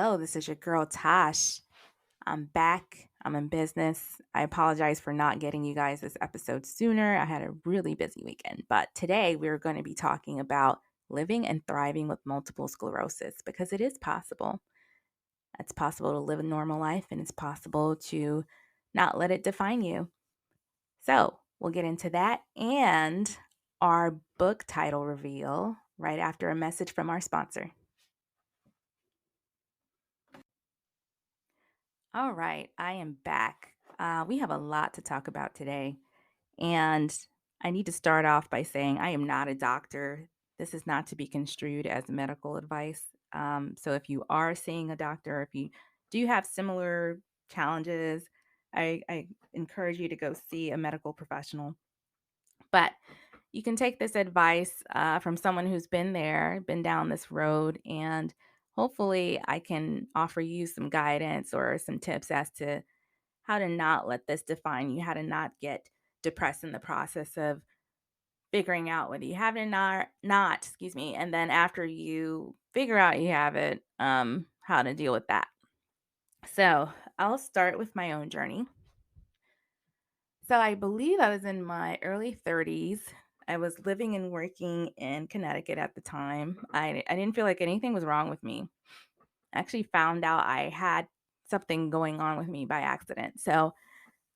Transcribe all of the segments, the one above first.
Hello, this is your girl Tash. I'm back. I'm in business. I apologize for not getting you guys this episode sooner. I had a really busy weekend, but today we're going to be talking about living and thriving with multiple sclerosis because it is possible. It's possible to live a normal life and it's possible to not let it define you. So, we'll get into that and our book title reveal right after a message from our sponsor. All right, I am back. We have a lot to talk about today. And I need to start off by saying I am not a doctor. This is not to be construed as medical advice. So if you are seeing a doctor, if you do have similar challenges, I encourage you to go see a medical professional. But you can take this advice from someone who's been there, been down this road, and hopefully I can offer you some guidance or some tips as to how to not let this define you, how to not get depressed in the process of figuring out whether you have it or not, excuse me, and then after you figure out you have it, how to deal with that. So I'll start with my own journey. So I believe I was in my early 30s. I was living and working in Connecticut at the time. I didn't feel like anything was wrong with me. I actually found out I had something going on with me by accident. So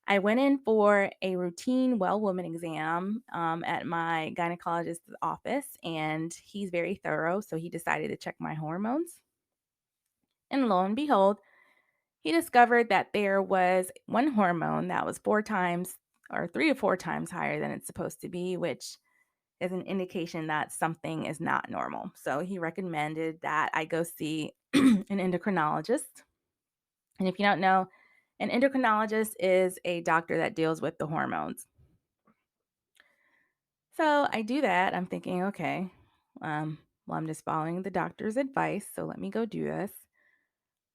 I went in for a routine well woman exam at my gynecologist's office, and he's very thorough. So he decided to check my hormones. And lo and behold, he discovered that there was one hormone that was 4 times or 3 to 4 times higher than it's supposed to be, which is an indication that something is not normal. So he recommended that I go see an endocrinologist. And if you don't know, an endocrinologist is a doctor that deals with the hormones. So I do that. I'm thinking, okay, well, I'm just following the doctor's advice. So let me go do this.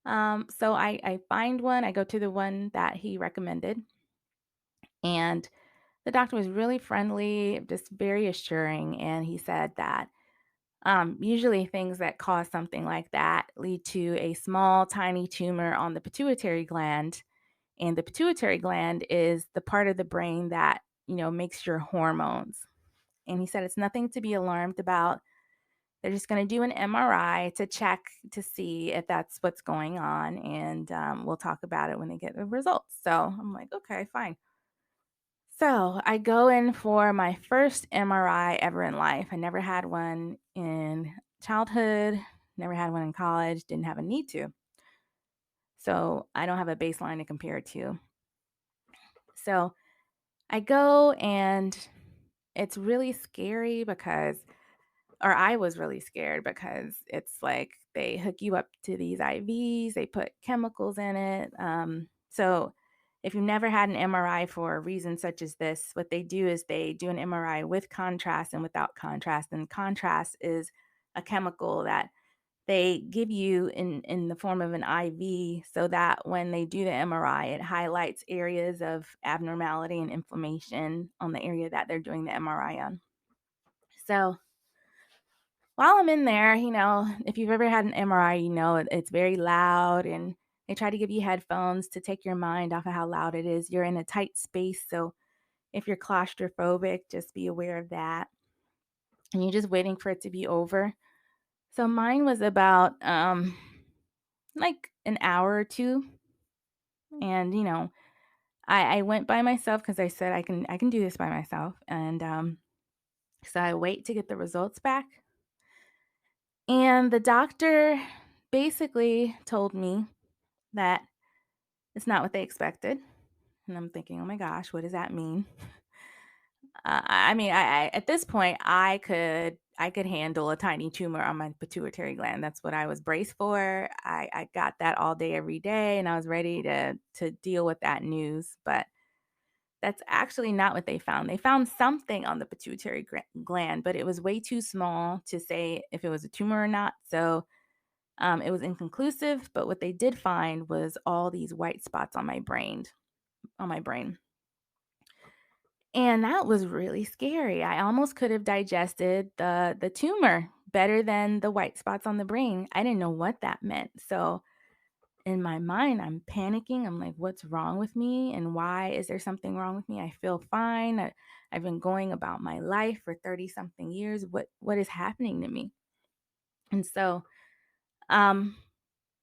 So I find one, I go to the one that he recommended, and the doctor was really friendly, just very assuring. And he said that usually things that cause something like that lead to a small, tiny tumor on the pituitary gland. And the pituitary gland is the part of the brain that, makes your hormones. And he said it's nothing to be alarmed about. They're just going to do an MRI to check to see if that's what's going on. And we'll talk about it when they get the results. So I'm like, okay, fine. So I go in for my first MRI ever in life. I never had one in childhood, never had one in college, didn't have a need to. So I don't have a baseline to compare it to. So I go and it's really scary because or I was really scared because it's like they hook you up to these IVs, they put chemicals in it. So if you've never had an MRI for a reason such as this, what they do is they do an MRI with contrast and without contrast. And contrast is a chemical that they give you in the form of an IV so that when they do the MRI, it highlights areas of abnormality and inflammation on the area that they're doing the MRI on. So while I'm in there, if you've ever had an MRI, it's very loud and they try to give you headphones to take your mind off of how loud it is. You're in a tight space. So if you're claustrophobic, just be aware of that. And you're just waiting for it to be over. So mine was about like an hour or two. And, I went by myself because I said I can do this by myself. And so I wait to get the results back. And the doctor basically told me that it's not what they expected. And I'm thinking, oh my gosh, what does that mean? I mean, I at this point, I could handle a tiny tumor on my pituitary gland. That's what I was braced for. I got that all day, every day, and I was ready to deal with that news. But that's actually not what they found. They found something on the pituitary gland, but it was way too small to say if it was a tumor or not. So it was inconclusive, but what they did find was all these white spots on my brain. And that was really scary. I almost could have digested the tumor better than the white spots on the brain. I didn't know what that meant. So in my mind, I'm panicking. I'm like, what's wrong with me? And why is there something wrong with me? I feel fine. I've been going about my life for 30 something years. What is happening to me? And so um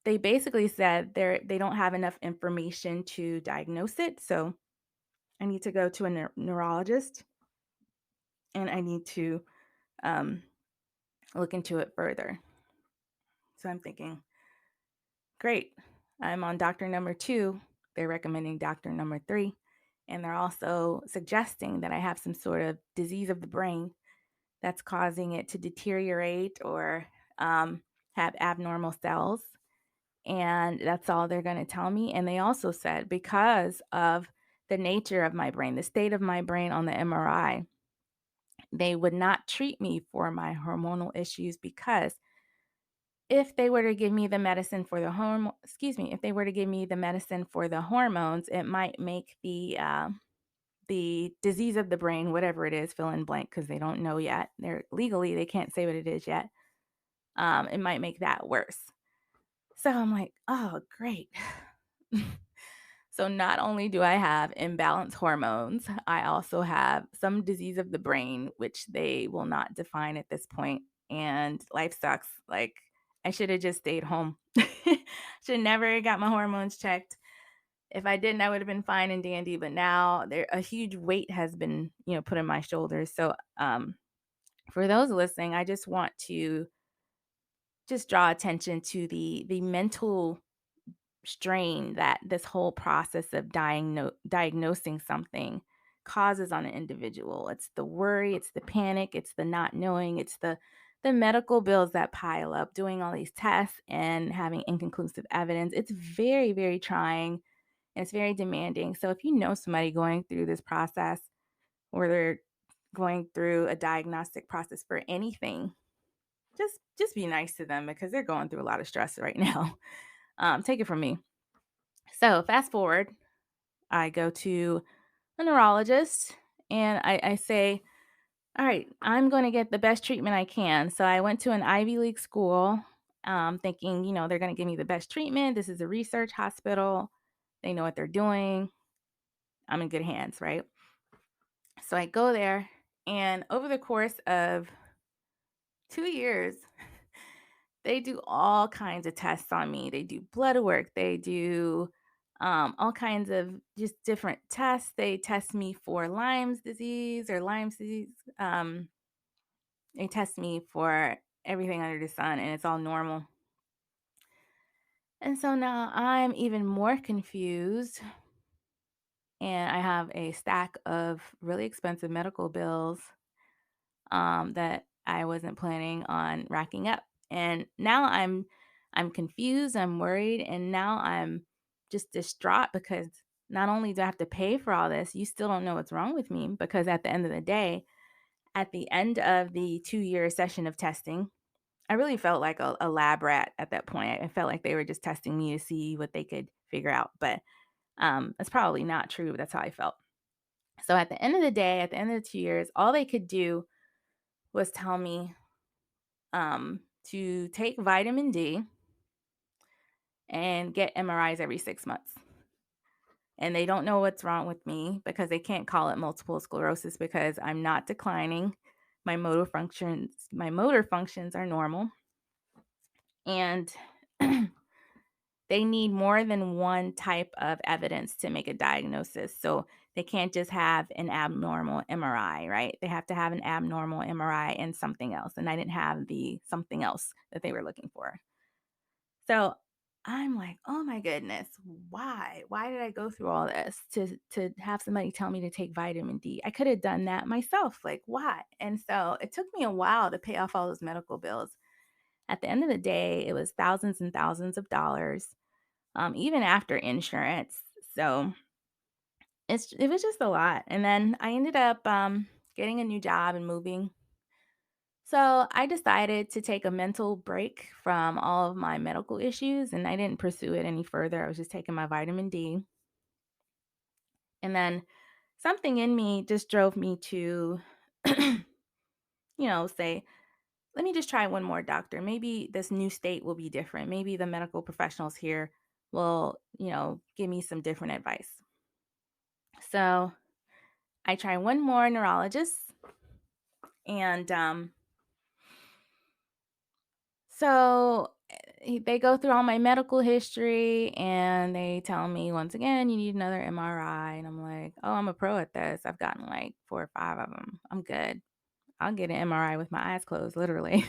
they basically said they don't have enough information to diagnose it. So I need to go to a neurologist and I need to um look into it further. So I'm thinking, great. I'm on doctor number 2. They're recommending doctor number 3. And they're also suggesting that I have some sort of disease of the brain that's causing it to deteriorate or um, have abnormal cells. And that's all they're going to tell me. And they also said because of the nature of my brain, the state of my brain on the MRI, they would not treat me for my hormonal issues because if they were to give me the medicine for the if they were to give me the medicine for the hormones, it might make the disease of the brain, whatever it is, fill in blank because they don't know yet. They're legally they can't say what it is yet. It might make that worse. So I'm like, oh, great. So not only do I have imbalanced hormones, I also have some disease of the brain, which they will not define at this point, and life sucks. Like, I should have just stayed home. Should never got my hormones checked. If I didn't, I would have been fine and dandy, but now there a huge weight has been, put on my shoulders. So, for those listening, I just want to just draw attention to the mental strain that this whole process of diagnosing something causes on an individual. It's the worry, it's the panic, it's the not knowing, it's the medical bills that pile up, doing all these tests and having inconclusive evidence. It's very, very trying and it's very demanding. So if you know somebody going through this process or they're going through a diagnostic process for anything, just be nice to them because they're going through a lot of stress right now. Take it from me. So fast forward, I go to a neurologist and I say, all right, I'm going to get the best treatment I can. So I went to an Ivy League school, thinking, they're going to give me the best treatment. This is a research hospital. They know what they're doing. I'm in good hands, right? So I go there, and over the course of 2 years, they do all kinds of tests on me. They do blood work. They do all kinds of just different tests. They test me for Lyme's disease or Lyme's disease. They test me for everything under the sun, and it's all normal. And so now I'm even more confused, and I have a stack of really expensive medical bills that I wasn't planning on racking up. And now I'm confused, I'm worried, and now I'm just distraught because not only do I have to pay for all this, you still don't know what's wrong with me because at the end of the day, at the end of the 2-year session of testing, I really felt like a lab rat at that point. I felt like they were just testing me to see what they could figure out. But that's probably not true, but that's how I felt. So at the end of the day, at the end of the 2 years, all they could do was tell me to take vitamin D and get MRIs every 6 months. And they don't know what's wrong with me because they can't call it multiple sclerosis because I'm not declining. My motor functions are normal. And they need more than one type of evidence to make a diagnosis. So they can't just have an abnormal MRI, right? They have to have an abnormal MRI and something else. And I didn't have the something else that they were looking for. So I'm like, oh my goodness, why? Why did I go through all this to have somebody tell me to take vitamin D? I could have done that myself. Like, why? And so it took me a while to pay off all those medical bills. At the end of the day, it was thousands and thousands of dollars, even after insurance. So it was just a lot. And then I ended up getting a new job and moving. So I decided to take a mental break from all of my medical issues and I didn't pursue it any further. I was just taking my vitamin D. And then something in me just drove me to, say, let me just try one more doctor. Maybe this new state will be different. Maybe the medical professionals here will, give me some different advice. So I try one more neurologist, and so they go through all my medical history and they tell me once again, you need another MRI. And I'm like, oh, I'm a pro at this. I've gotten like 4 or 5 of them. I'm good. I'll get an MRI with my eyes closed, literally.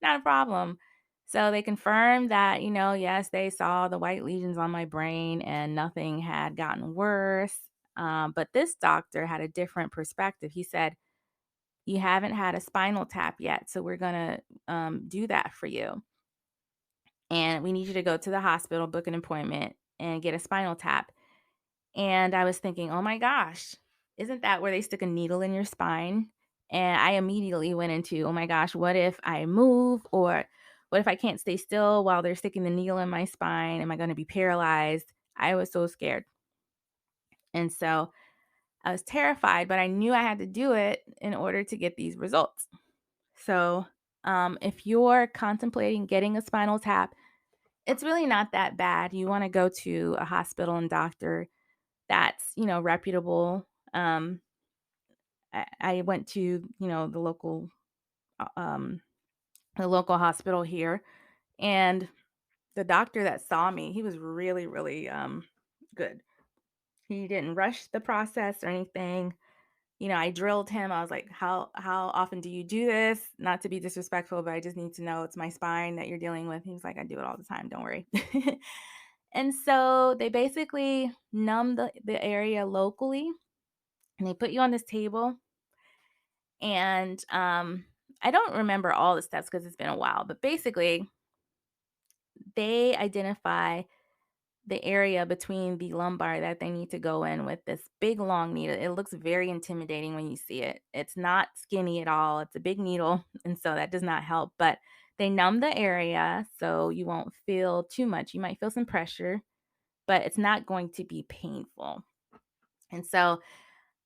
Not a problem. So they confirmed that, yes, they saw the white lesions on my brain and nothing had gotten worse. But this doctor had a different perspective. He said, you haven't had a spinal tap yet. So we're going to do that for you. And we need you to go to the hospital, book an appointment, and get a spinal tap. And I was thinking, oh my gosh, isn't that where they stick a needle in your spine? And I immediately went into, oh my gosh, what if I move? Or what if I can't stay still while they're sticking the needle in my spine? Am I going to be paralyzed? I was so scared. And so I was terrified, but I knew I had to do it in order to get these results. So if you're contemplating getting a spinal tap, it's really not that bad. You want to go to a hospital and doctor that's, reputable. I went to, uh, um, the local hospital here, and the doctor that saw me, he was really, really good. He didn't rush the process or anything. I drilled him. I was like, how often do you do this? Not to be disrespectful, but I just need to know it's my spine that you're dealing with. He was like, I do it all the time. Don't worry. And so they basically numb the area locally and they put you on this table. And I don't remember all the steps because it's been a while, but basically they identify the area between the lumbar that they need to go in with this big long needle. It looks very intimidating when you see it. It's not skinny at all. It's a big needle, and so that does not help. But they numb the area so you won't feel too much. You might feel some pressure, but it's not going to be painful. And so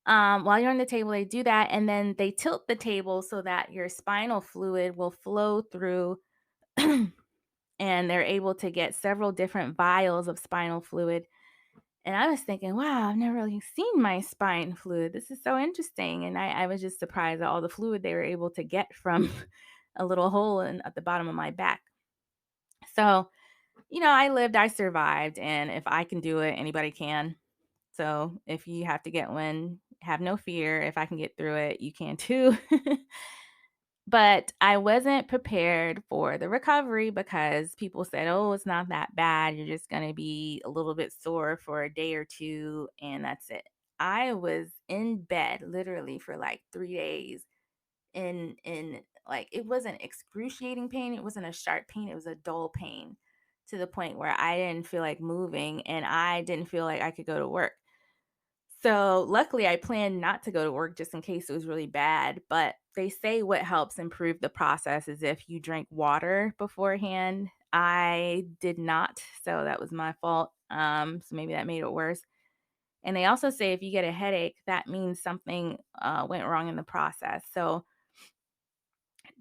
while you're on the table, they do that, and then they tilt the table so that your spinal fluid will flow through, and they're able to get several different vials of spinal fluid. And I was thinking, wow, I've never really seen my spine fluid. This is so interesting. And I was just surprised at all the fluid they were able to get from a little hole at the bottom of my back. So, I lived, I survived. And if I can do it, anybody can. So if you have to get one, have no fear. If I can get through it, you can too. But I wasn't prepared for the recovery because people said, oh, it's not that bad. You're just going to be a little bit sore for a day or two, and that's it. I was in bed literally for like 3 days in like, it wasn't excruciating pain. It wasn't a sharp pain. It was a dull pain to the point where I didn't feel like moving and I didn't feel like I could go to work. So luckily, I planned not to go to work just in case it was really bad. But they say what helps improve the process is if you drink water beforehand. I did not, so that was my fault. So maybe that made it worse. And they also say if you get a headache, that means something went wrong in the process. So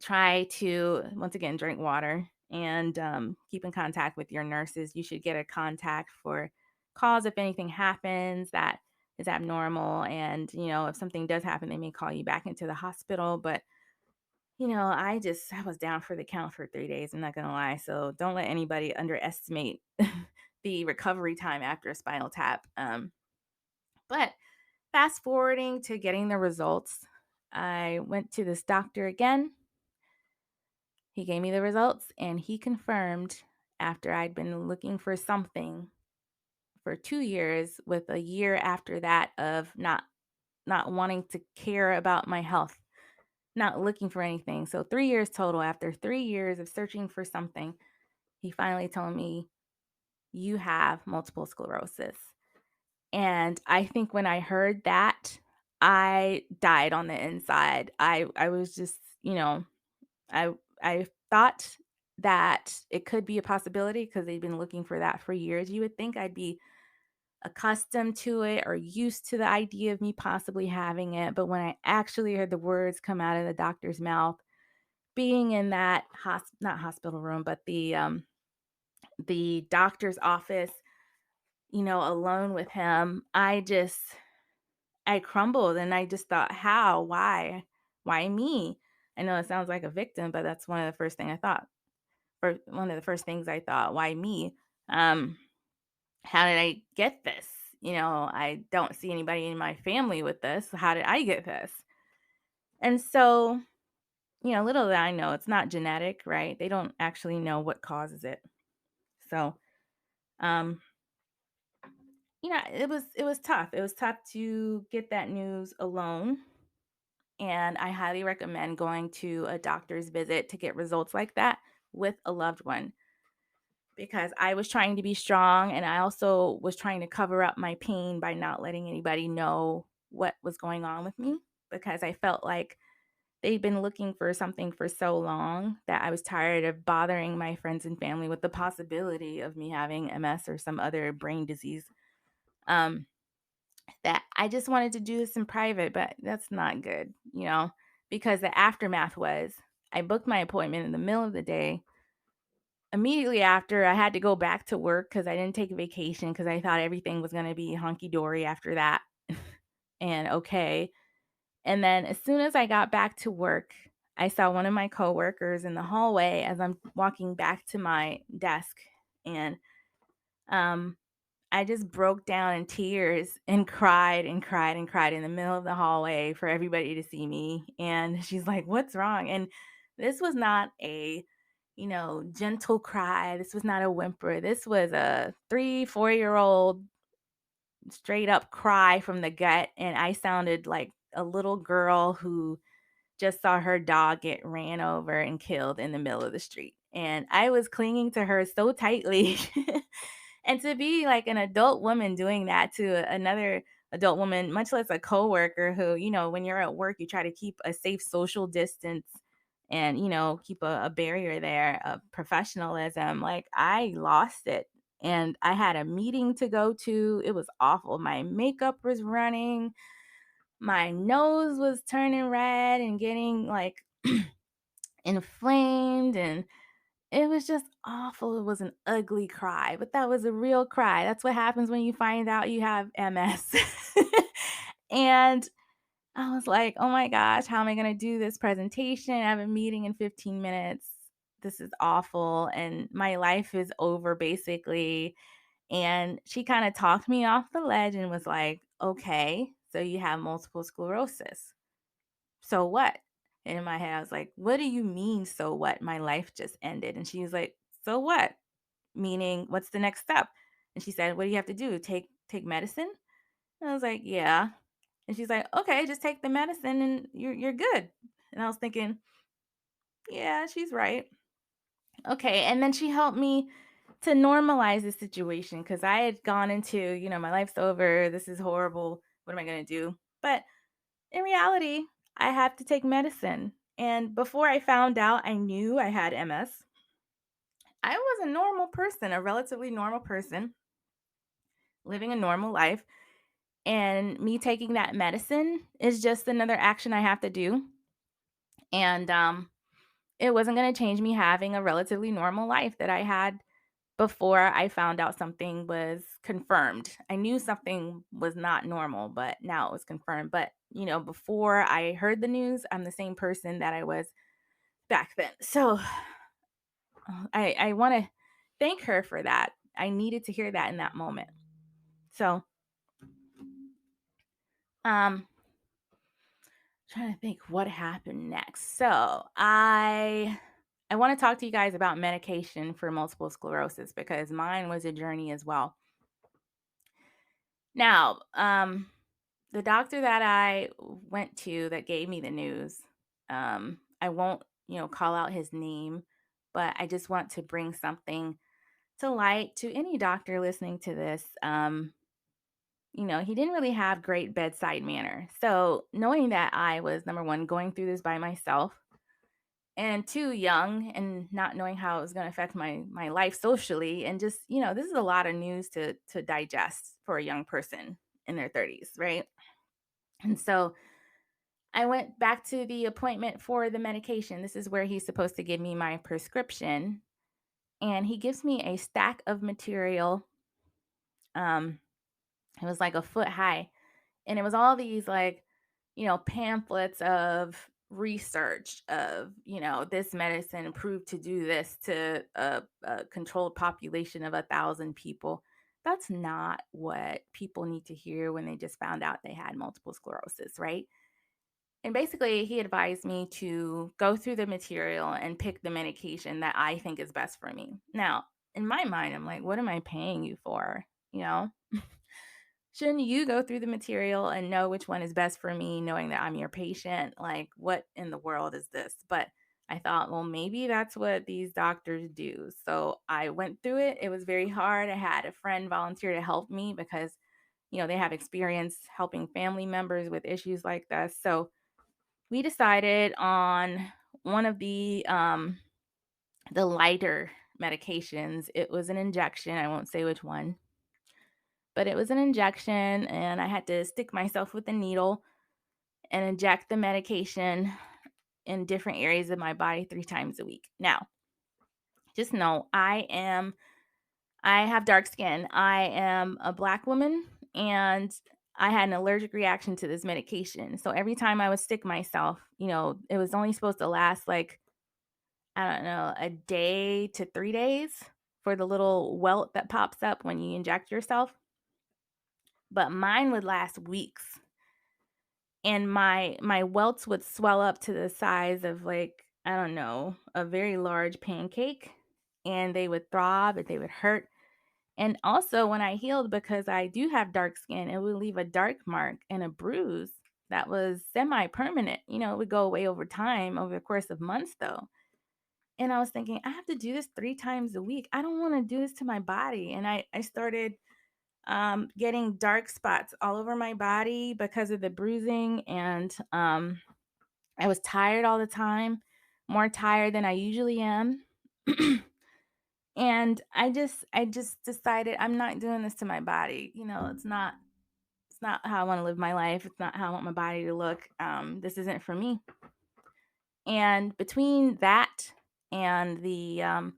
try to, once again, drink water and keep in contact with your nurses. You should get a contact for calls if anything happens that is abnormal. And, if something does happen, they may call you back into the hospital. But, I was down for the count for 3 days. I'm not going to lie. So don't let anybody underestimate the recovery time after a spinal tap. But fast forwarding to getting the results, I went to this doctor again. He gave me the results and he confirmed after I'd been looking for something for 2 years with a year after that of not wanting to care about my health, not looking for anything. So 3 years total. After 3 years of searching for something, he finally told me, "You have multiple sclerosis." And I think when I heard that, I died on the inside. I was just, I I thought that it could be a possibility because 'cause they've been looking for that for years. You would think I'd be accustomed to it or used to the idea of me possibly having it, but when I actually heard the words come out of the doctor's mouth, being in that not hospital room, but the, the doctor's office, alone with him, I crumbled and I just thought, "How? Why? Why me?" I know it sounds like a victim, but that's one of the first thing I thought. Or one of the first things I thought, "Why me? Um, how did I get this? I don't see anybody in my family with this. How did I get this?" And so, little did I know, it's not genetic, right? They don't actually know what causes it. So, um, it was tough. It was tough to get that news alone, and I highly recommend going to a doctor's visit to get results like that with a loved one, because I was trying to be strong and I also was trying to cover up my pain by not letting anybody know what was going on with me, because I felt like they'd been looking for something for so long that I was tired of bothering my friends and family with the possibility of me having MS or some other brain disease. Um, that I just wanted to do this in private, but that's not good, because the aftermath was I booked my appointment in the middle of the day. Immediately after, I had to go back to work because I didn't take a vacation because I thought everything was going to be hunky dory after that. And okay. And then as soon as I got back to work, I saw one of my coworkers in the hallway as I'm walking back to my desk. And um, I just broke down in tears and cried and cried and cried in the middle of the hallway for everybody to see me. And she's like, "What's wrong?" And this was not a, gentle cry. This was not a whimper. This was a 3, 4 year old straight up cry from the gut. And I sounded like a little girl who just saw her dog get ran over and killed in the middle of the street. And I was clinging to her so tightly. And to be like an adult woman doing that to another adult woman, much less a coworker who, when you're at work, you try to keep a safe social distance and, keep a barrier there of professionalism. Like I lost it. And I had a meeting to go to. It was awful. My makeup was running. My nose was turning red and getting like inflamed, and it was just awful. It was an ugly cry, but that was a real cry. That's what happens when you find out you have MS. And I was like, "Oh my gosh, how am I going to do this presentation? I have a meeting in 15 minutes. This is awful and my life is over basically." And she kind of talked me off the ledge and was like, "Okay, so you have multiple sclerosis. So what?" And in my head, I was like, "What do you mean, so what? My life just ended." And she was like, "So what?" Meaning, what's the next step? And she said, "What do you have to do? Take medicine?" And I was like, "Yeah." And she's like, "Okay, just take the medicine and you're good." And I was thinking, "Yeah, she's right." Okay. And then she helped me to normalize the situation because I had gone into, my life's over. This is horrible. What am I going to do? But in reality, I have to take medicine. And before I found out I knew I had MS, I was a normal person, a relatively normal person, living a normal life. And me taking that medicine is just another action I have to do. And it wasn't going to change me having a relatively normal life that I had before I found out something was confirmed. I knew something was not normal, but now it was confirmed. But, before I heard the news, I'm the same person that I was back then. So I want to thank her for that. I needed to hear that in that moment. So, um, trying to think what happened next. So I want to talk to you guys about medication for multiple sclerosis because mine was a journey as well. Now, the doctor that I went to that gave me the news, I won't, call out his name, but I just want to bring something to light to any doctor listening to this. He didn't really have great bedside manner. So, knowing that I was number one, going through this by myself, and too young and not knowing how it was going to affect my life socially, and just, this is a lot of news to digest for a young person in their 30s, right? And so I went back to the appointment for the medication. This is where he's supposed to give me my prescription. and he gives me a stack of material. Um, it was like a foot high, and it was all these like, pamphlets of research of, this medicine proved to do this to a controlled population of 1,000 people. That's not what people need to hear when they just found out they had multiple sclerosis, right? And basically, he advised me to go through the material and pick the medication that I think is best for me. Now, in my mind, I'm like, what am I paying you for? You know, shouldn't you go through the material and know which one is best for me, knowing that I'm your patient? Like, what in the world is this? But I thought, well, maybe that's what these doctors do. So I went through it. It was very hard. I had a friend volunteer to help me because, they have experience helping family members with issues like this. So we decided on one of the lighter medications. It was an injection. I won't say which one, but it was an injection, and I had to stick myself with a needle and inject the medication in different areas of my body 3 times a week. Now, just know I have dark skin. I am a Black woman, and I had an allergic reaction to this medication. So every time I would stick myself, it was only supposed to last like, I don't know, a day to 3 days for the little welt that pops up when you inject yourself. But mine would last weeks. And my welts would swell up to the size of, like, I don't know, a very large pancake, and they would throb and they would hurt. And also when I healed, because I do have dark skin, it would leave a dark mark and a bruise that was semi-permanent. It would go away over time, over the course of months though. And I was thinking, I have to do this 3 times a week. I don't want to do this to my body. And I started getting dark spots all over my body because of the bruising. And I was tired all the time, more tired than I usually am. And I just decided I'm not doing this to my body. It's not how I want to live my life. It's not how I want my body to look. This isn't for me. And between that and the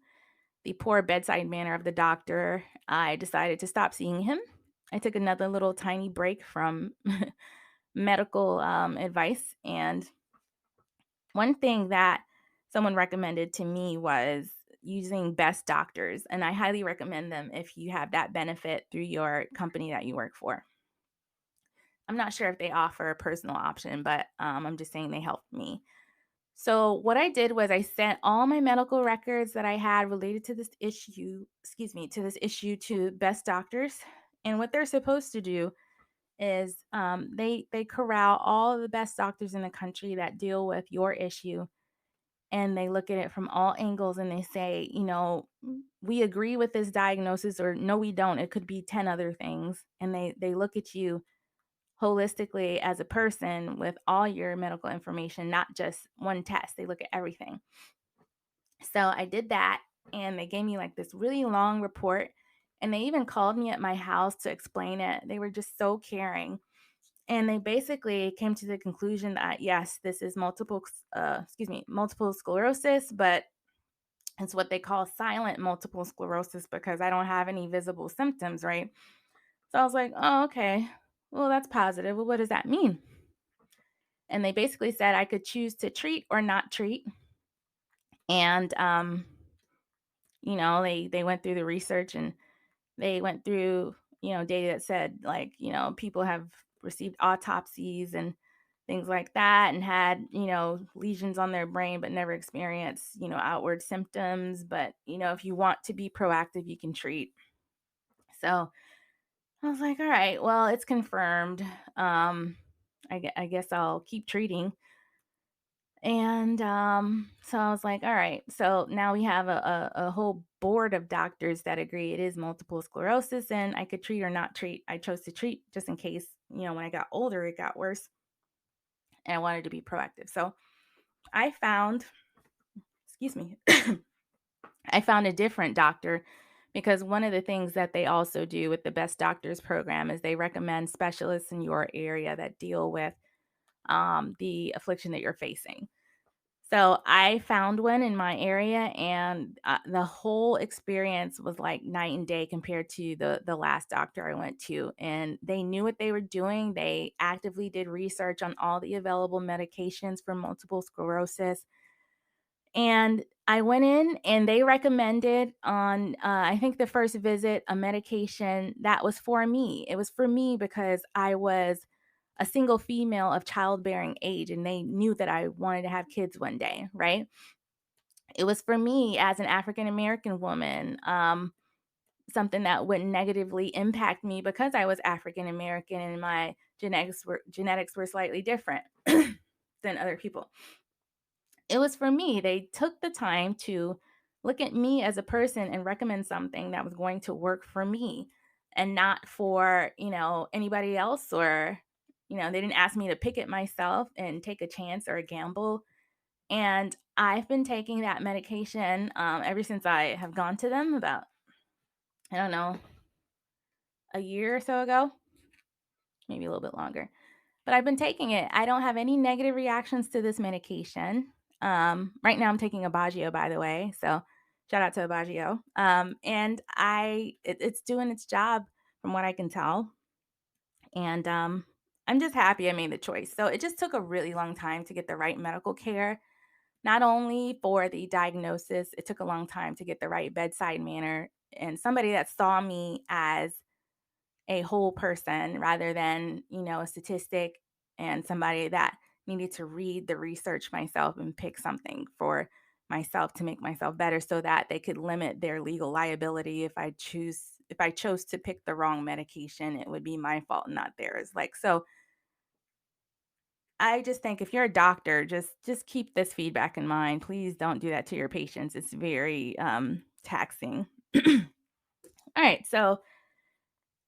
poor bedside manner of the doctor, I decided to stop seeing him. I took another little tiny break from medical advice. And one thing that someone recommended to me was using Best Doctors. And I highly recommend them if you have that benefit through your company that you work for. I'm not sure if they offer a personal option, but I'm just saying they helped me. So what I did was I sent all my medical records that I had related to this issue, to Best Doctors. And what they're supposed to do is they corral all of the best doctors in the country that deal with your issue, and they look at it from all angles and they say, we agree with this diagnosis, or no, we don't. It could be 10 other things. And they look at you holistically as a person with all your medical information, not just one test. They look at everything. So I did that, and they gave me like this really long report, and they even called me at my house to explain it. They were just so caring. And they basically came to the conclusion that yes, this is multiple sclerosis, but it's what they call silent multiple sclerosis because I don't have any visible symptoms, right? So I was like, oh, okay. Well, that's positive. Well, what does that mean? And they basically said I could choose to treat or not treat. And they went through the research, and they went through, data that said, like, people have received autopsies and things like that, and had, lesions on their brain, but never experienced, outward symptoms. But, if you want to be proactive, you can treat. So I was like, all right, well, it's confirmed. I guess I'll keep treating. And so I was like, all right. So now we have a whole board of doctors that agree it is multiple sclerosis, and I could treat or not treat. I chose to treat just in case, when I got older, it got worse, and I wanted to be proactive. So I found, excuse me, I found a different doctor, because one of the things that they also do with the Best Doctors program is they recommend specialists in your area that deal with the affliction that you're facing. So I found one in my area, and the whole experience was like night and day compared to the last doctor I went to. And they knew what they were doing. They actively did research on all the available medications for multiple sclerosis. And I went in and they recommended on, I think the first visit, a medication that was for me. It was for me because I was a single female of childbearing age and they knew that I wanted to have kids one day, right? It was for me as an African American woman, something that wouldn't negatively impact me because I was African American and my genetics were slightly different than other people. It was for me. They took the time to look at me as a person and recommend something that was going to work for me and not for, anybody else, or they didn't ask me to pick it myself and take a chance or a gamble. And I've been taking that medication ever since I have gone to them about, I don't know, a year or so ago, maybe a little bit longer. But I've been taking it. I don't have any negative reactions to this medication. Right now I'm taking Abaugio, by the way. So shout out to Abaugio. And it's doing its job from what I can tell. And I'm just happy I made the choice. So it just took a really long time to get the right medical care. Not only for the diagnosis, it took a long time to get the right bedside manner and somebody that saw me as a whole person rather than, a statistic, and somebody that needed to read the research myself and pick something for myself to make myself better so that they could limit their legal liability if I chose to pick the wrong medication, it would be my fault, not theirs. Like, so I just think if you're a doctor, just keep this feedback in mind. Please don't do that to your patients. It's very taxing. All right, so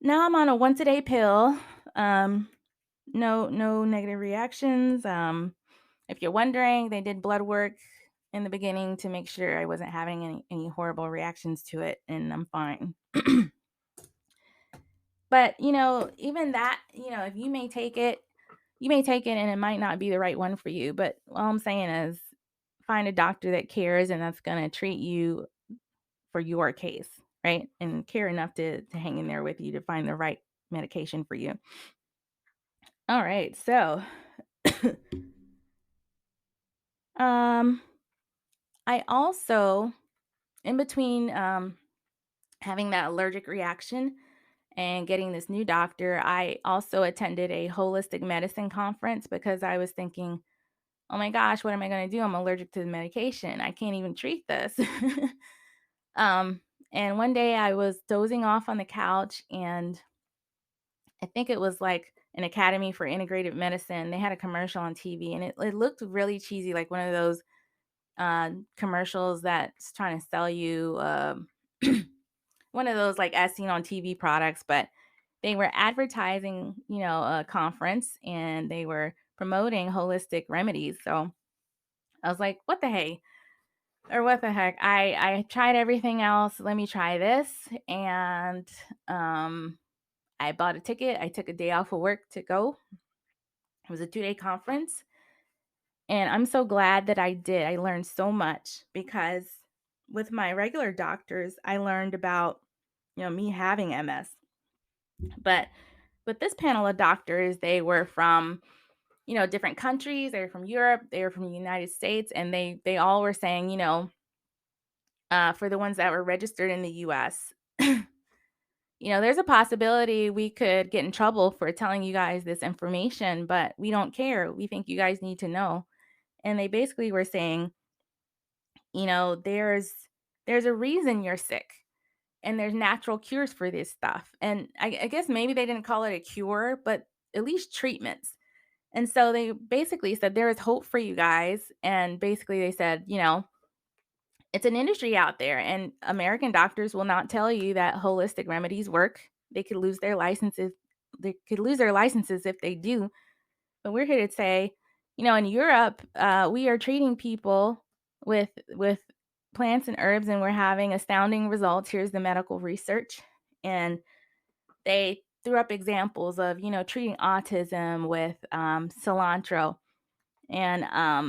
now I'm on a once a day pill. Um, no negative reactions. If you're wondering, they did blood work in the beginning to make sure I wasn't having any horrible reactions to it, and I'm fine. But, even that, if you may take it and it might not be the right one for you. But all I'm saying is find a doctor that cares and that's going to treat you for your case, right? And care enough to hang in there with you to find the right medication for you. All right. So, um, I also, in between having that allergic reaction and getting this new doctor, I also attended a holistic medicine conference because I was thinking, oh my gosh, what am I going to do? I'm allergic to the medication. I can't even treat this. um, and one day I was dozing off on the couch, and I think it was like an Academy for Integrative Medicine. They had a commercial on TV, and it looked really cheesy, like one of those commercials that's trying to sell you one of those like as seen on TV products, but they were advertising, a conference, and they were promoting holistic remedies. So I was like, what the hey? Or what the heck? I tried everything else. Let me try this. And um I bought a ticket. I took a day off of work to go. It was a 2-day conference. And I'm so glad that I did. I learned so much because with my regular doctors, I learned about, me having MS. But with this panel of doctors, they were from, different countries. They were from Europe, they were from the United States, and they all were saying, for the ones that were registered in the US, there's a possibility we could get in trouble for telling you guys this information, but we don't care. We think you guys need to know. And they basically were saying, there's a reason you're sick, and there's natural cures for this stuff. And I guess maybe they didn't call it a cure, but at least treatments. And so they basically said there is hope for you guys. And basically they said, it's an industry out there, and American doctors will not tell you that holistic remedies work. They could lose their licenses. They could lose their licenses if they do. But we're here to say, in Europe, we are treating people with plants and herbs, and we're having astounding results. Here's the medical research, and they threw up examples of treating autism with cilantro, And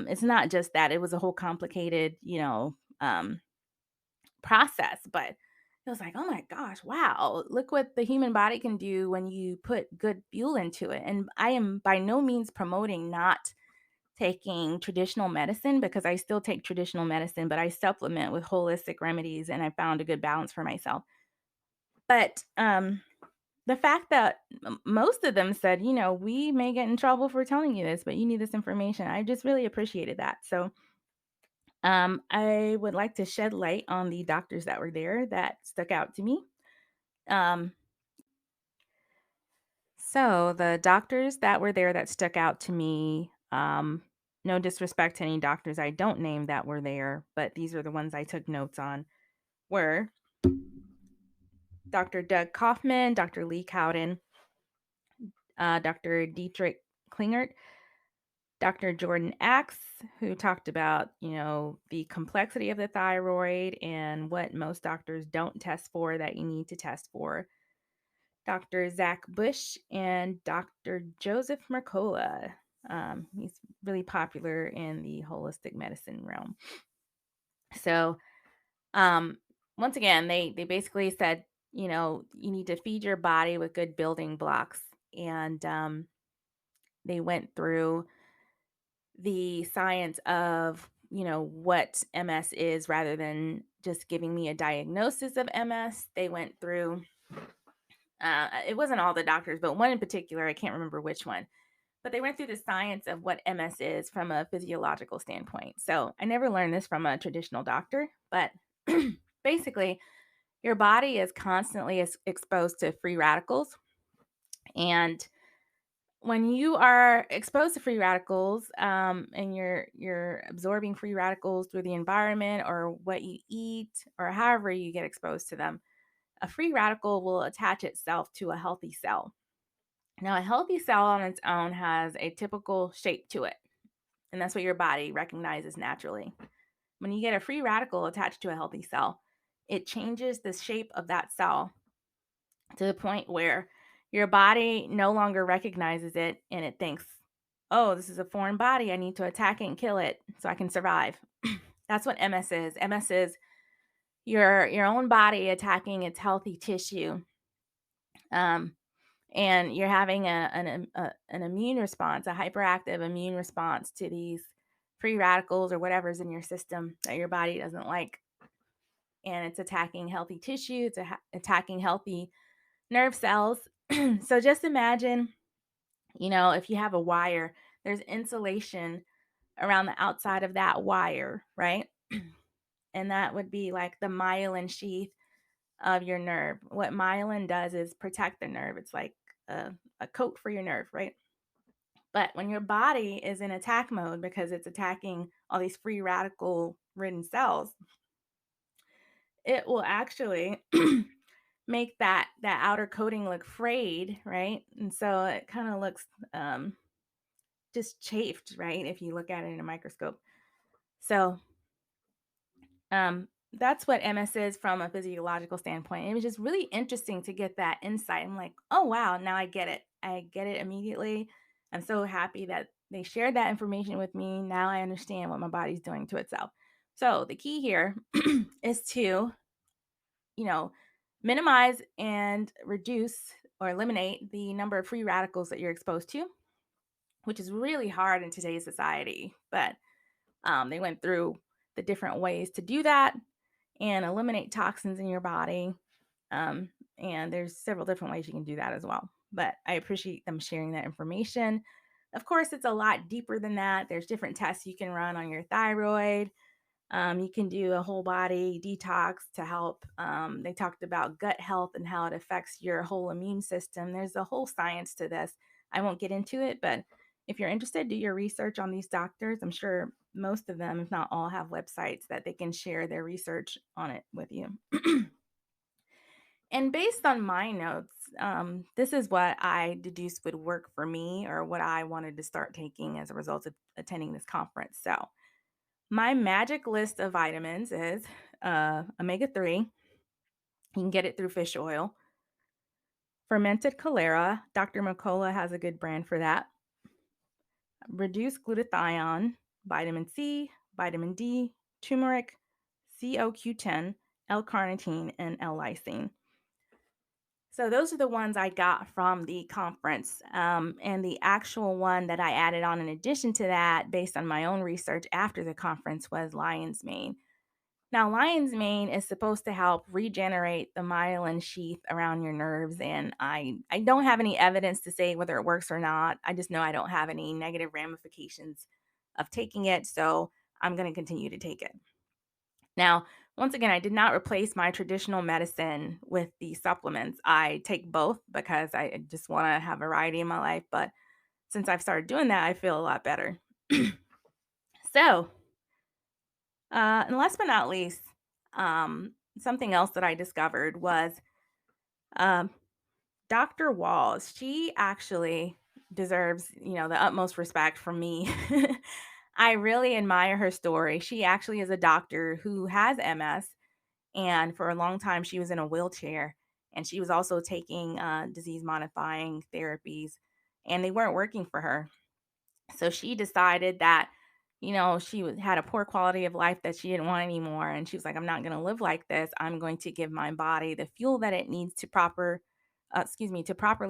it's not just that, it was a whole complicated, process, but it was like, "Oh my gosh, wow, look what the human body can do when you put good fuel into it." And I am by no means promoting not taking traditional medicine, because I still take traditional medicine, but I supplement with holistic remedies, and I found a good balance for myself. But the fact that most of them said, "We may get in trouble for telling you this, but you need this information." I just really appreciated that. So, I would like to shed light on the doctors that were there that stuck out to me. Um, so the doctors that were there that stuck out to me, no disrespect to any doctors I don't name that were there, but these are the ones I took notes on, were Dr. Doug Kaufman, Dr. Lee Cowden, Dr. Dietrich Klingert, Dr. Jordan Axe, who talked about, the complexity of the thyroid and what most doctors don't test for that you need to test for. Dr. Zach Bush and Dr. Joseph Mercola. He's really popular in the holistic medicine realm. So, um, once again, they basically said, you need to feed your body with good building blocks, and they went through the science of, what MS is rather than just giving me a diagnosis of MS. They went through, it wasn't all the doctors, but one in particular, I can't remember which one, but they went through the science of what MS is from a physiological standpoint. So I never learned this from a traditional doctor, but basically, your body is constantly exposed to free radicals. And when you are exposed to free radicals, and you're absorbing free radicals through the environment or what you eat or however you get exposed to them, a free radical will attach itself to a healthy cell. Now, a healthy cell on its own has a typical shape to it, and that's what your body recognizes naturally. When you get a free radical attached to a healthy cell, it changes the shape of that cell to the point where your body no longer recognizes it, and it thinks, "Oh, this is a foreign body. I need to attack it and kill it so I can survive." That's what MS is. MS is your own body attacking its healthy tissue. Um, and you're having an immune response, a hyperactive immune response to these free radicals or whatever's in your system that your body doesn't like. And it's attacking healthy tissue, it's attacking healthy nerve cells. So just imagine, if you have a wire, there's insulation around the outside of that wire, right? And that would be like the myelin sheath of your nerve. What myelin does is protect the nerve. It's like a coat for your nerve, right? But when your body is in attack mode because it's attacking all these free radical ridden cells, it will actually make that outer coating look frayed, right? And so it kind of looks just chafed, right? If you look at it in a microscope. So that's what MS is from a physiological standpoint. It was just really interesting to get that insight. I'm like, oh wow, now I get it. I get it immediately. I'm so happy that they shared that information with me. Now I understand what my body's doing to itself. So the key here is to, you know, minimize and reduce or eliminate the number of free radicals that you're exposed to, which is really hard in today's society. But they went through the different ways to do that and eliminate toxins in your body. And there's several different ways you can do that as well. But I appreciate them sharing that information. Of course, it's a lot deeper than that. There's different tests you can run on your thyroid. You can do a whole body detox to help. They talked about gut health and how it affects your whole immune system. There's a whole science to this. I won't get into it, but if you're interested, do your research on these doctors. I'm sure most of them, if not all, have websites that they can share their research on it with you. And based on my notes, this is what I deduced would work for me or what I wanted to start taking as a result of attending this conference. So, my magic list of vitamins is omega 3. You can get it through fish oil. Fermented cholera. Dr. McCullough has a good brand for that. reduced glutathione, vitamin C, vitamin D, turmeric, CoQ10, L-carnitine, and L-lysine. So those are the ones I got from the conference. And the actual one that I added on in addition to that, based on my own research after the conference, was lion's mane. Now, lion's mane is supposed to help regenerate the myelin sheath around your nerves, and I don't have any evidence to say whether it works or not. I just know I don't have any negative ramifications of taking it, so I'm going to continue to take it. Now, once again, I did not replace my traditional medicine with the supplements. I take both because I just want to have variety in my life, but since I've started doing that, I feel a lot better. So, and last but not least, something else that I discovered was um, Dr. Walls. She actually deserves, the utmost respect from me. I really admire her story. She actually is a doctor who has MS, and for a long time, she was in a wheelchair, and she was also taking disease modifying therapies, and they weren't working for her. So she decided that, had a poor quality of life that she didn't want anymore. And she was like, I'm not going to live like this. I'm going to give my body the fuel that it needs to properly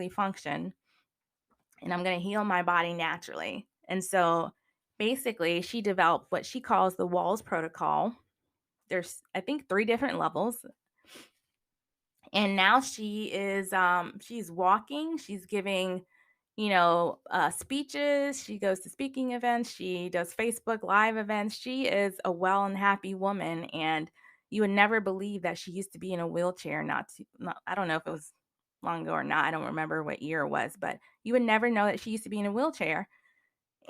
function. And I'm going to heal my body naturally. And so basically, she developed what she calls the Walls Protocol. There's, I think, 3 different levels. And now she's walking, she's giving, speeches, she goes to speaking events, she does Facebook live events. She is a well and happy woman, and you would never believe that she used to be in a wheelchair. I don't know if it was long ago or not. I don't remember what year it was, but you would never know that she used to be in a wheelchair.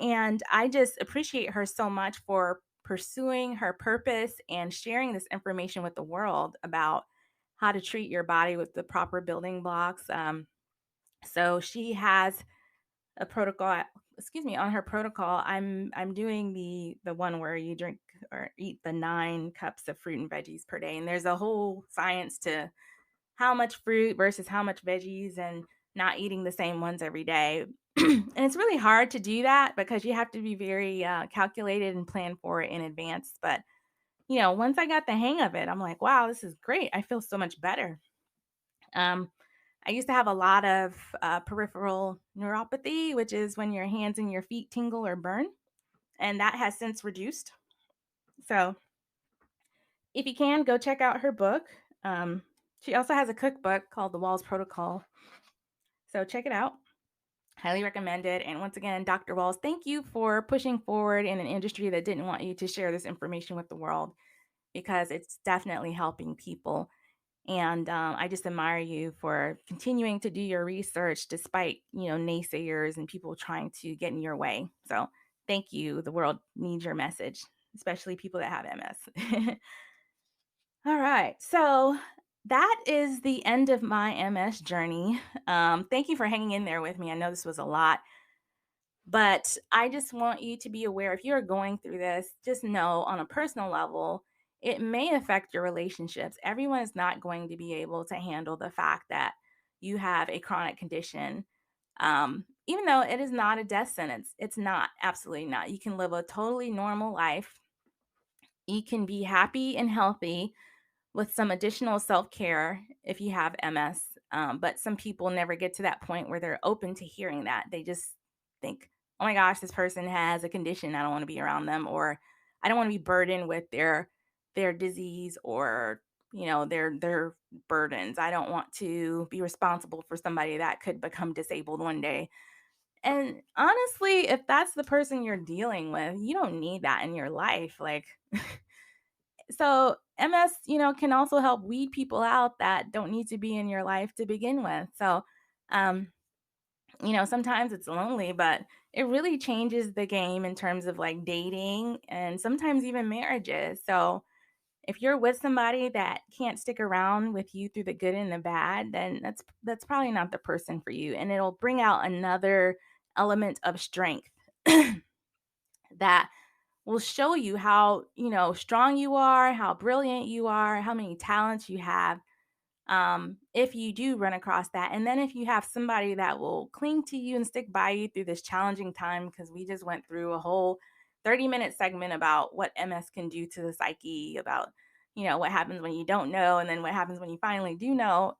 And I just appreciate her so much for pursuing her purpose and sharing this information with the world about how to treat your body with the proper building blocks. So she has a protocol. Excuse me, on her protocol, I'm doing the one where you drink or eat the 9 cups of fruit and veggies per day, and there's a whole science to how much fruit versus how much veggies, and not eating the same ones every day. And it's really hard to do that because you have to be very calculated and plan for it in advance. But, once I got the hang of it, I'm like, wow, this is great. I feel so much better. Um, I used to have a lot of peripheral neuropathy, which is when your hands and your feet tingle or burn, and that has since reduced. So, if you can, go check out her book. She also has a cookbook called The Walls Protocol. So, check it out. Highly recommend it. And once again, Dr. Walls, thank you for pushing forward in an industry that didn't want you to share this information with the world, because it's definitely helping people. And I just admire you for continuing to do your research despite, naysayers and people trying to get in your way. So thank you. The world needs your message, especially people that have MS. All right. So that is the end of my MS journey. Thank you for hanging in there with me. I know this was a lot. But I just want you to be aware, if you're going through this, just know on a personal level, it may affect your relationships. Everyone is not going to be able to handle the fact that you have a chronic condition. Even though it is not a death sentence, it's not, absolutely not. You can live a totally normal life. You can be happy and healthy with some additional self care if you have MS. But some people never get to that point where they're open to hearing that. They just think, oh my gosh, this person has a condition. I don't want to be around them, or I don't want to be burdened with their disease, or their burdens. I don't want to be responsible for somebody that could become disabled one day. And honestly, if that's the person you're dealing with, you don't need that in your life. Like, so MS, can also help weed people out that don't need to be in your life to begin with. So, um, sometimes it's lonely, but it really changes the game in terms of like dating and sometimes even marriages. So, if you're with somebody that can't stick around with you through the good and the bad, then that's probably not the person for you, and it'll bring out another element of strength that will show you how, strong you are, how brilliant you are, how many talents you have. if you do run across that. And then if you have somebody that will cling to you and stick by you through this challenging time, because we just went through a whole 30-minute segment about what MS can do to the psyche, about, what happens when you don't know, and then what happens when you finally do know.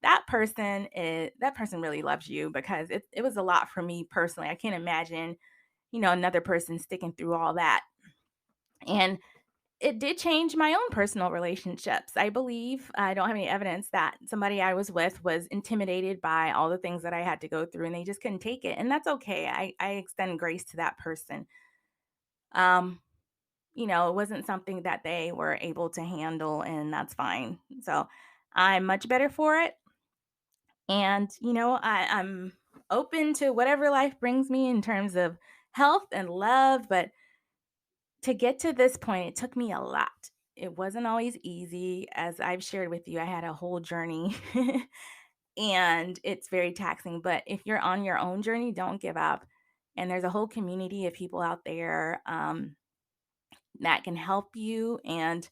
That person really loves you, because it was a lot for me personally. I can't imagine, another person sticking through all that. And it did change my own personal relationships. I believe, I don't have any evidence that somebody I was with was intimidated by all the things that I had to go through and they just couldn't take it. And that's okay. I extend grace to that person. Um, it wasn't something that they were able to handle, and that's fine. So I'm much better for it. And, I'm open to whatever life brings me in terms of health and love. But to get to this point, it took me a lot. It wasn't always easy. As I've shared with you, I had a whole journey and it's very taxing. But if you're on your own journey, don't give up. And there's a whole community of people out there that can help you. And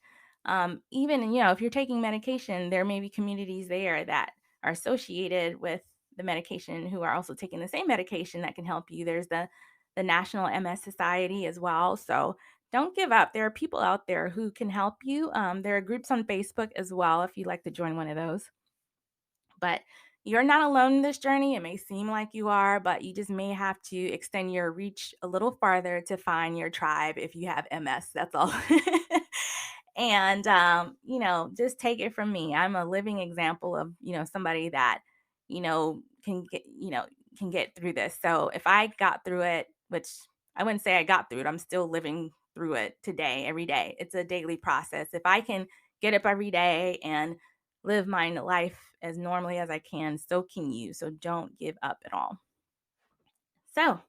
even, if you're taking medication, there may be communities there that are associated with the medication who are also taking the same medication that can help you. There's the National MS Society as well. So don't give up. There are people out there who can help you. There are groups on Facebook as well if you'd like to join one of those. But you're not alone in this journey. It may seem like you are, but you just may have to extend your reach a little farther to find your tribe if you have MS. That's all. And just take it from me. I'm a living example of, somebody that, can get through this. So if I got through it, which I wouldn't say I got through it, I'm still living through it today, every day. It's a daily process. If I can get up every day and live my life as normally as I can, so can you. So don't give up at all. So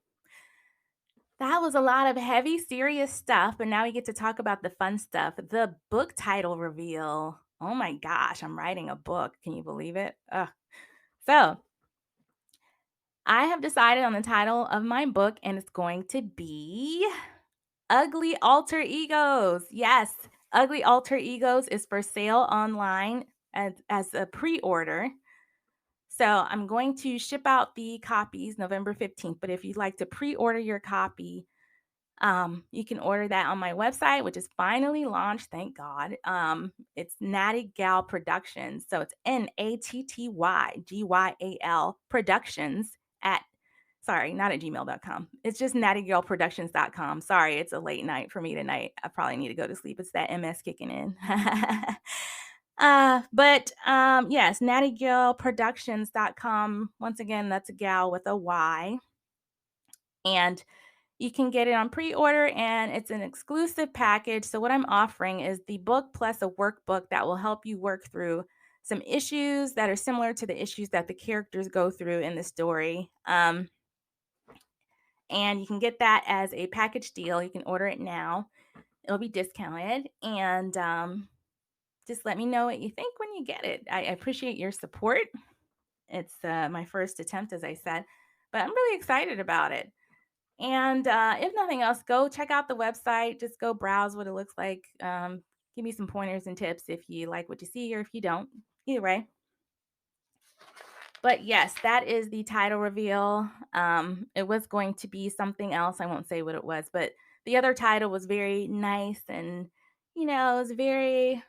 that was a lot of heavy, serious stuff. But now we get to talk about the fun stuff. The book title reveal. Oh my gosh, I'm writing a book. Can you believe it? Ugh. So I have decided on the title of my book, and it's going to be Ugly Alter Egos. Yes, Ugly Alter Egos is for sale online as a pre order. So I'm going to ship out the copies November 15th. But if you'd like to pre order your copy, you can order that on my website, which is finally launched, thank God. It's Natty Gal Productions. So it's NATTYGYAL Productions at, sorry, not at gmail.com. It's just nattygalproductions.com. Sorry, it's a late night for me tonight. I probably need to go to sleep. It's that MS kicking in. But yes, nattygalproductions.com. Once again, that's a gal with a Y. And you can get it on pre-order, and it's an exclusive package. So what I'm offering is the book plus a workbook that will help you work through some issues that are similar to the issues that the characters go through in the story. And you can get that as a package deal. You can order it now. It'll be discounted. And just let me know what you think when you get it. I appreciate your support. It's my first attempt, as I said, but I'm really excited about it. And if nothing else, go check out the website. Just go browse what it looks like. Give me some pointers and tips if you like what you see or if you don't. Either way. But yes, that is the title reveal. It was going to be something else. I won't say what it was, but the other title was very nice and, it was very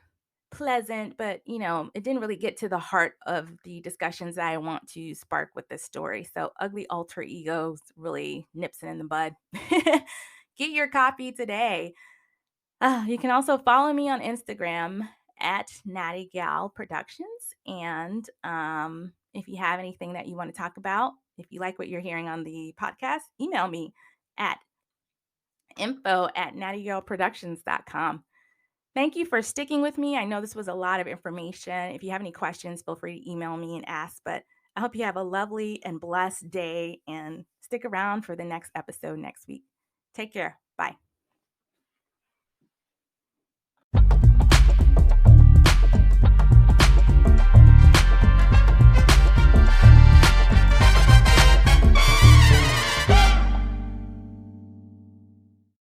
pleasant, but it didn't really get to the heart of the discussions that I want to spark with this story. So Ugly Alter Egos really nips it in the bud. Get your copy today. You can also follow me on Instagram at Natty Gal Productions. And if you have anything that you want to talk about, if you like what you're hearing on the podcast, email me at info@nattygalproductions.com. Thank you for sticking with me. I know this was a lot of information. If you have any questions, feel free to email me and ask. But I hope you have a lovely and blessed day and stick around for the next episode next week. Take care. Bye.